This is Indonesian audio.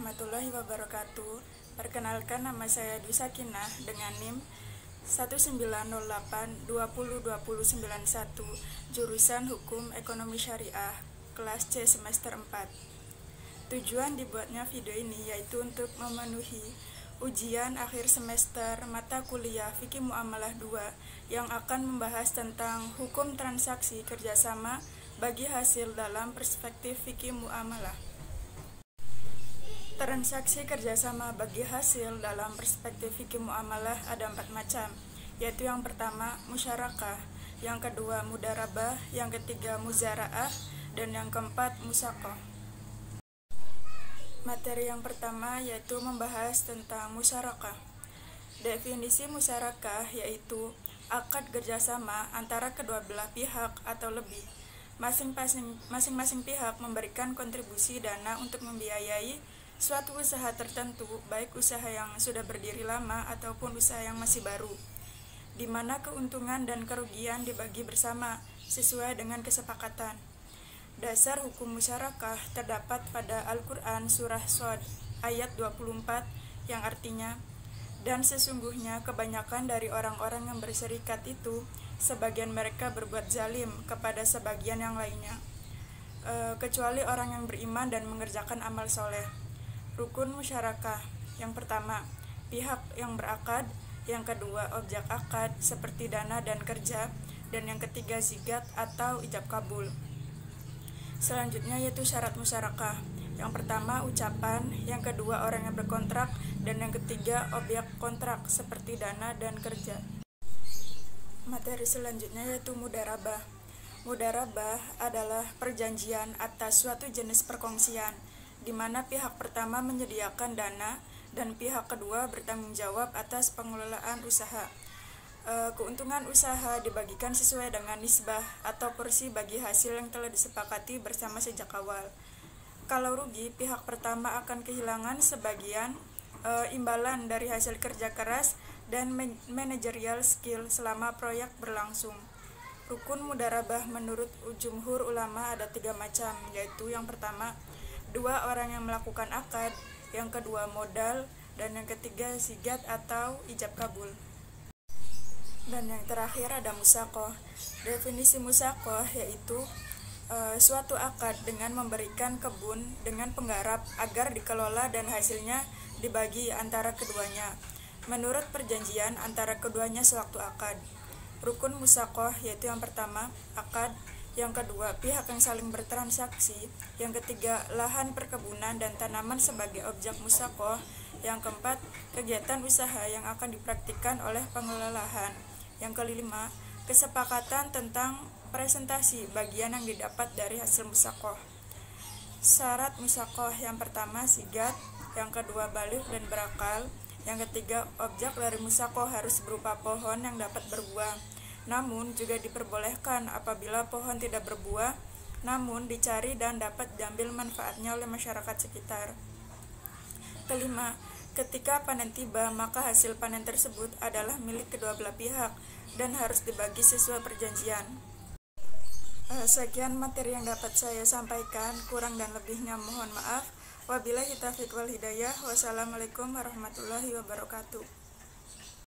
warahmatullahi wabarakatuh. Perkenalkan, nama saya Dwi Sakinah dengan NIM 1908202091, jurusan Hukum Ekonomi Syariah, kelas C semester 4. Tujuan dibuatnya video ini yaitu untuk memenuhi ujian akhir semester mata kuliah Fikih Muamalah 2 yang akan membahas tentang hukum transaksi kerjasama bagi hasil dalam perspektif fikih muamalah. Transaksi kerjasama bagi hasil dalam perspektif fikih muamalah ada 4 macam, yaitu yang pertama musyarakah, yang kedua mudarabah, yang ketiga muzaraah, dan yang keempat musaqah. Materi yang pertama yaitu membahas tentang musyarakah. Definisi musyarakah yaitu akad kerjasama antara kedua belah pihak atau lebih. Masing-masing pihak memberikan kontribusi dana untuk membiayai suatu usaha tertentu, baik usaha yang sudah berdiri lama ataupun usaha yang masih baru, di mana keuntungan dan kerugian dibagi bersama sesuai dengan kesepakatan. Dasar hukum musyarakah terdapat pada Al-Quran surah Shad ayat 24 yang artinya, dan sesungguhnya kebanyakan dari orang-orang yang berserikat itu, sebagian mereka berbuat zalim kepada sebagian yang lainnya, kecuali orang yang beriman dan mengerjakan amal soleh. Rukun musyarakah, yang pertama pihak yang berakad, yang kedua objek akad seperti dana dan kerja, dan yang ketiga zigat atau ijab kabul. Selanjutnya yaitu syarat musyarakah, yang pertama ucapan, yang kedua orang yang berkontrak, dan yang ketiga objek kontrak seperti dana dan kerja. Materi selanjutnya yaitu mudarabah. Mudarabah adalah perjanjian atas suatu jenis perkongsian, di mana pihak pertama menyediakan dana dan pihak kedua bertanggung jawab atas pengelolaan usaha. Keuntungan usaha dibagikan sesuai dengan nisbah atau porsi bagi hasil yang telah disepakati bersama sejak awal. Kalau rugi, pihak pertama akan kehilangan sebagian imbalan dari hasil kerja keras dan managerial skill selama proyek berlangsung. Rukun mudarabah menurut jumhur ulama ada 3 macam, yaitu yang pertama dua orang yang melakukan akad, yang kedua modal, dan yang ketiga zigat atau ijab kabul. Dan yang terakhir ada musaqah. Definisi musaqah yaitu suatu akad dengan memberikan kebun dengan penggarap agar dikelola dan hasilnya dibagi antara keduanya menurut perjanjian antara keduanya sewaktu akad. Rukun musaqah yaitu yang pertama akad, yang kedua pihak yang saling bertransaksi, yang ketiga lahan perkebunan dan tanaman sebagai objek musaqah, yang keempat kegiatan usaha yang akan dipraktikkan oleh pengelola lahan, yang kelima kesepakatan tentang presentasi bagian yang didapat dari hasil musaqah. Syarat musaqah yang pertama sigat, yang kedua baligh dan berakal, yang ketiga objek dari musaqah harus berupa pohon yang dapat berbuah, namun juga diperbolehkan apabila pohon tidak berbuah namun dicari dan dapat diambil manfaatnya oleh masyarakat sekitar. Kelima, ketika panen tiba maka hasil panen tersebut adalah milik kedua belah pihak dan harus dibagi sesuai perjanjian. Sekian materi yang dapat saya sampaikan, kurang dan lebihnya mohon maaf. Wabillahi taufiq wal hidayah. Wassalamualaikum warahmatullahi wabarakatuh.